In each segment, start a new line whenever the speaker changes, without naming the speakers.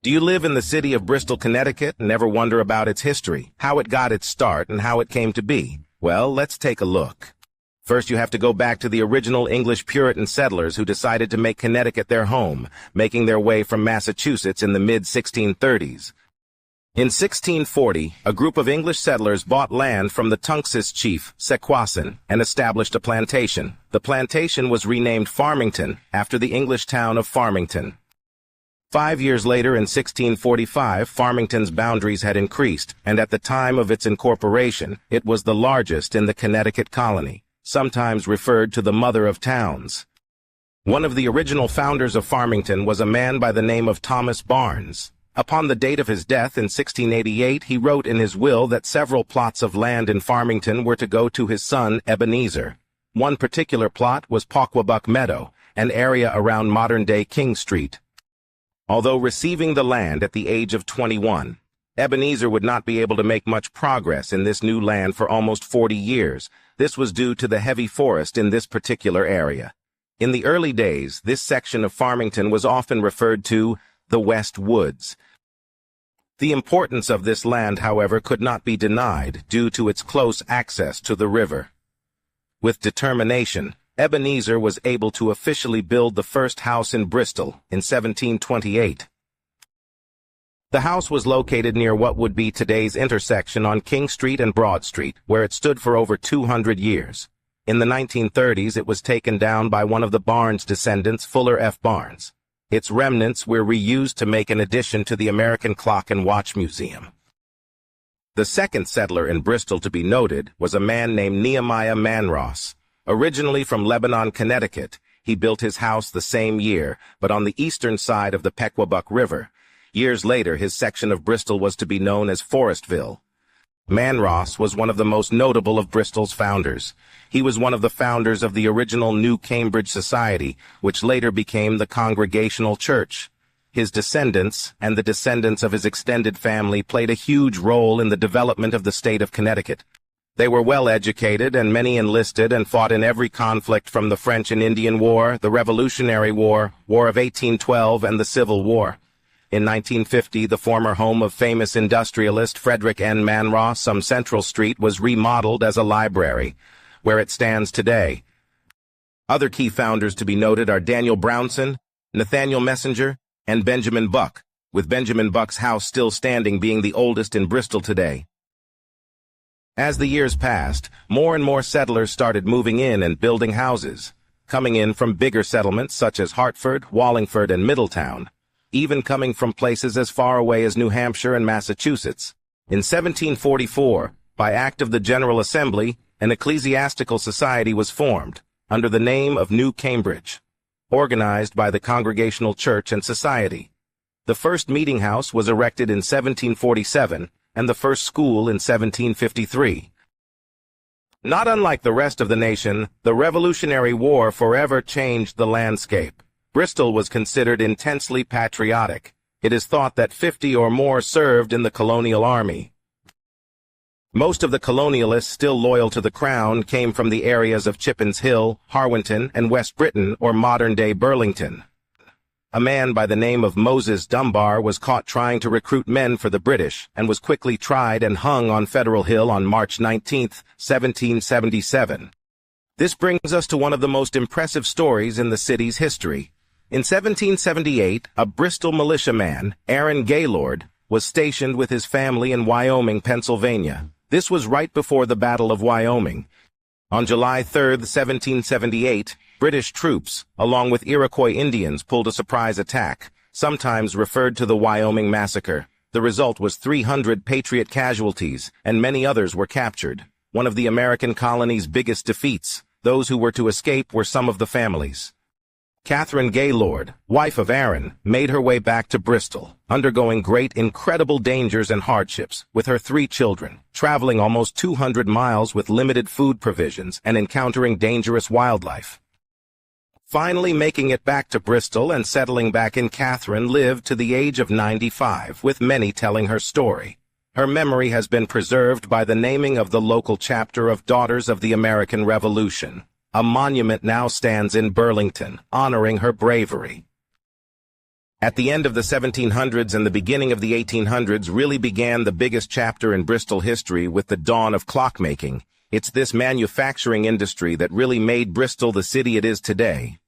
Do you live in the city of Bristol, Connecticut, and ever wonder about its history, how it got its start, and how it came to be? Well, let's take a look. First, you have to go back to the original English Puritan settlers who decided to make Connecticut their home, making their way from Massachusetts in the mid-1630s. In 1640, a group of English settlers bought land from the Tunxis chief, Sequasin, and established a plantation. The plantation was renamed Farmington, after the English town of Farmington. 5 years later, in 1645, Farmington's boundaries had increased, and at the time of its incorporation, it was the largest in the Connecticut colony, sometimes referred to the Mother of Towns. One of the original founders of Farmington was a man by the name of Thomas Barnes. Upon the date of his death in 1688, he wrote in his will that several plots of land in Farmington were to go to his son Ebenezer. One particular plot was Pawquabuck Meadow, an area around modern-day King Street. Although receiving the land at the age of 21, Ebenezer would not be able to make much progress in this new land for almost 40 years. This was due to the heavy forest in this particular area. In the early days, this section of Farmington was often referred to the West Woods. The importance of this land, however, could not be denied due to its close access to the river. With determination, Ebenezer was able to officially build the first house in Bristol in 1728. The house was located near what would be today's intersection on King Street and Broad Street, where it stood for over 200 years. In the 1930s, it was taken down by one of the Barnes descendants, Fuller F. Barnes. Its remnants were reused to make an addition to the American Clock and Watch Museum. The second settler in Bristol to be noted was a man named Nehemiah Manross. Originally from Lebanon, Connecticut, he built his house the same year, but on the eastern side of the Pawquabuck River. Years later, his section of Bristol was to be known as Forestville. Manross was one of the most notable of Bristol's founders. He was one of the founders of the original New Cambridge Society, which later became the Congregational Church. His descendants, and the descendants of his extended family, played a huge role in the development of the state of Connecticut. They were well educated, and many enlisted and fought in every conflict from the French and Indian War, the Revolutionary War, War of 1812, and the Civil War. In 1950, the former home of famous industrialist Frederick N. Manross on Central Street was remodeled as a library, where it stands today. Other key founders to be noted are Daniel Brownson, Nathaniel Messenger, and Benjamin Buck, with Benjamin Buck's house still standing, being the oldest in Bristol today. As the years passed, more and more settlers started moving in and building houses, coming in from bigger settlements such as Hartford, Wallingford, and Middletown, even coming from places as far away as New Hampshire and Massachusetts. In 1744, by act of the General Assembly, an ecclesiastical society was formed, under the name of New Cambridge, organized by the Congregational Church and Society. The first meeting house was erected in 1747, and the first school in 1753. Not unlike the rest of the nation, the Revolutionary War forever changed the landscape. Bristol was considered intensely patriotic. It is thought that 50 or more served in the colonial army. Most of the colonialists still loyal to the crown came from the areas of Chippens Hill, Harwinton, and West Britain, or modern-day Burlington. A man by the name of Moses Dunbar was caught trying to recruit men for the British and was quickly tried and hung on Federal Hill on March 19, 1777. This brings us to one of the most impressive stories in the city's history. In 1778, a Bristol militiaman, Aaron Gaylord, was stationed with his family in Wyoming, Pennsylvania. This was right before the Battle of Wyoming. On July 3, 1778, British troops, along with Iroquois Indians, pulled a surprise attack, sometimes referred to the Wyoming Massacre. The result was 300 Patriot casualties, and many others were captured. One of the American colony's biggest defeats. Those who were to escape were some of the families. Catherine Gaylord, wife of Aaron, made her way back to Bristol, undergoing incredible dangers and hardships, with her 3 children, traveling almost 200 miles with limited food provisions and encountering dangerous wildlife. Finally making it back to Bristol and settling back in, Catherine lived to the age of 95, with many telling her story. Her memory has been preserved by the naming of the local chapter of Daughters of the American Revolution. A monument now stands in Burlington, honoring her bravery. At the end of the 1700s and the beginning of the 1800s really began the biggest chapter in Bristol history with the dawn of clockmaking. It's this manufacturing industry that really made Bristol the city it is today.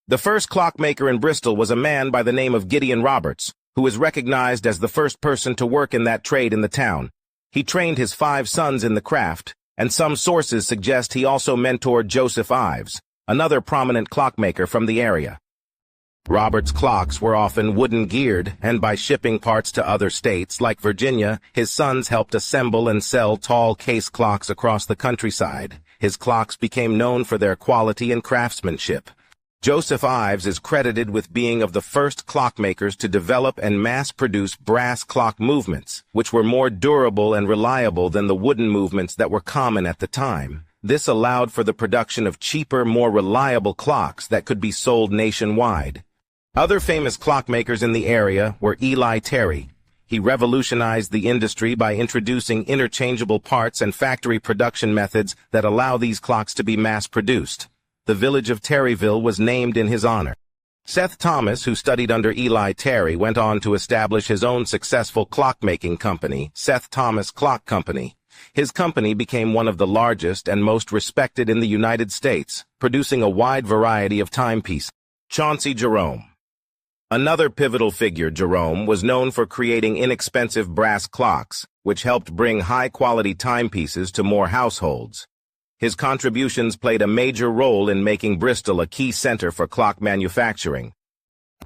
The first clockmaker in Bristol was a man by the name of Gideon Roberts, who is recognized as the first person to work in that trade in the town. He trained his 5 sons in the craft, and some sources suggest he also mentored Joseph Ives, another prominent clockmaker from the area. Robert's clocks were often wooden-geared, and by shipping parts to other states like Virginia, his sons helped assemble and sell tall case clocks across the countryside. His clocks became known for their quality and craftsmanship. Joseph Ives is credited with being of the first clockmakers to develop and mass-produce brass clock movements, which were more durable and reliable than the wooden movements that were common at the time. This allowed for the production of cheaper, more reliable clocks that could be sold nationwide. Other famous clockmakers in the area were Eli Terry. He revolutionized the industry by introducing interchangeable parts and factory production methods that allow these clocks to be mass-produced. The village of Terryville was named in his honor. Seth Thomas, who studied under Eli Terry, went on to establish his own successful clockmaking company, Seth Thomas Clock Company. His company became one of the largest and most respected in the United States, producing a wide variety of timepieces. Chauncey Jerome. Another pivotal figure, Jerome, was known for creating inexpensive brass clocks, which helped bring high-quality timepieces to more households. His contributions played a major role in making Bristol a key center for clock manufacturing.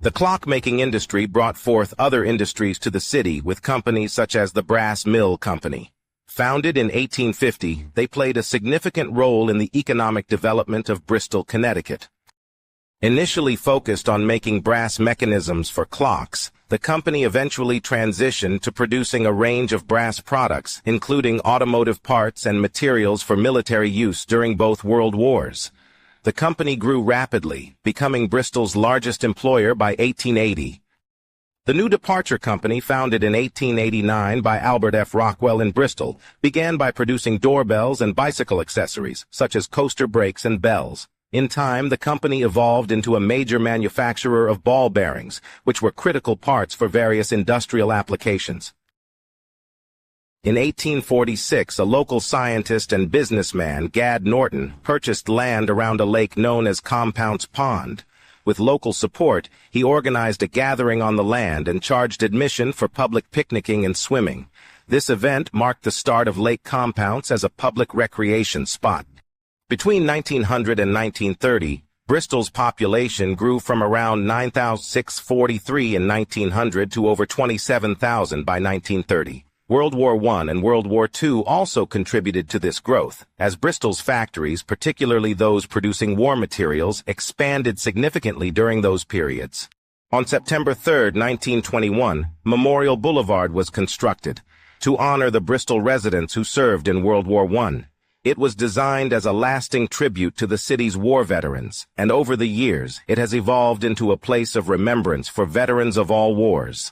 The clockmaking industry brought forth other industries to the city with companies such as the Brass Mill Company. Founded in 1850, they played a significant role in the economic development of Bristol, Connecticut. Initially focused on making brass mechanisms for clocks, the company eventually transitioned to producing a range of brass products, including automotive parts and materials for military use during both World Wars. The company grew rapidly, becoming Bristol's largest employer by 1880. The New Departure Company, founded in 1889 by Albert F. Rockwell in Bristol, began by producing doorbells and bicycle accessories, such as coaster brakes and bells. In time, the company evolved into a major manufacturer of ball bearings, which were critical parts for various industrial applications. In 1846, a local scientist and businessman, Gad Norton, purchased land around a lake known as Compounce Pond. With local support, he organized a gathering on the land and charged admission for public picnicking and swimming. This event marked the start of Lake Compounce as a public recreation spot. Between 1900 and 1930, Bristol's population grew from around 9,643 in 1900 to over 27,000 by 1930. World War I and World War II also contributed to this growth, as Bristol's factories, particularly those producing war materials, expanded significantly during those periods. On September 3, 1921, Memorial Boulevard was constructed to honor the Bristol residents who served in World War I. It was designed as a lasting tribute to the city's war veterans, and over the years, it has evolved into a place of remembrance for veterans of all wars.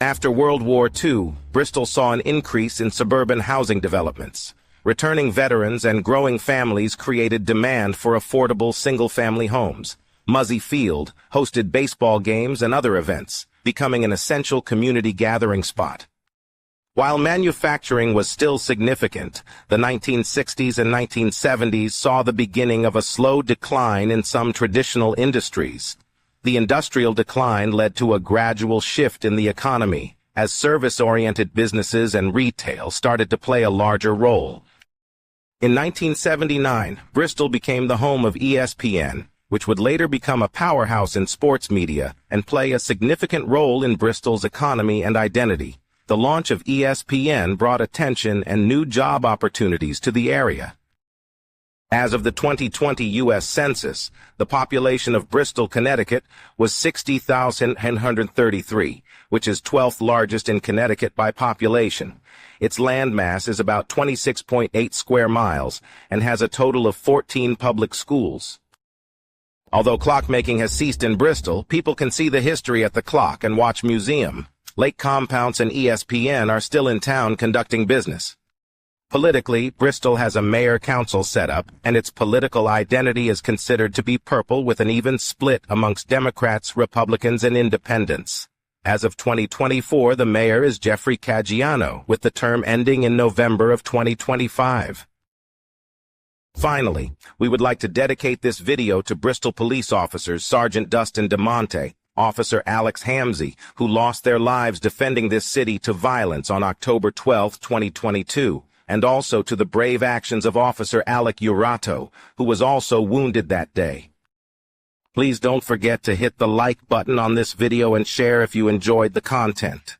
After World War II, Bristol saw an increase in suburban housing developments. Returning veterans and growing families created demand for affordable single-family homes. Muzzy Field hosted baseball games and other events, becoming an essential community gathering spot. While manufacturing was still significant, the 1960s and 1970s saw the beginning of a slow decline in some traditional industries. The industrial decline led to a gradual shift in the economy, as service-oriented businesses and retail started to play a larger role. In 1979, Bristol became the home of ESPN, which would later become a powerhouse in sports media and play a significant role in Bristol's economy and identity. The launch of ESPN brought attention and new job opportunities to the area. As of the 2020 U.S. Census, the population of Bristol, Connecticut was 60,133, which is 12th largest in Connecticut by population. Its landmass is about 26.8 square miles and has a total of 14 public schools. Although clockmaking has ceased in Bristol, people can see the history at the Clock and Watch Museum. Lake Compounce and ESPN are still in town conducting business. Politically, Bristol has a mayor-council setup, and its political identity is considered to be purple with an even split amongst Democrats, Republicans, and Independents. As of 2024, the mayor is Jeffrey Caggiano, with the term ending in November of 2025. Finally, we would like to dedicate this video to Bristol police officers Sergeant Dustin DeMonte, Officer Alex Hamzy, who lost their lives defending this city to violence on October 12, 2022, and also to the brave actions of Officer Alec Urato, who was also wounded that day. Please don't forget to hit the like button on this video and share if you enjoyed the content.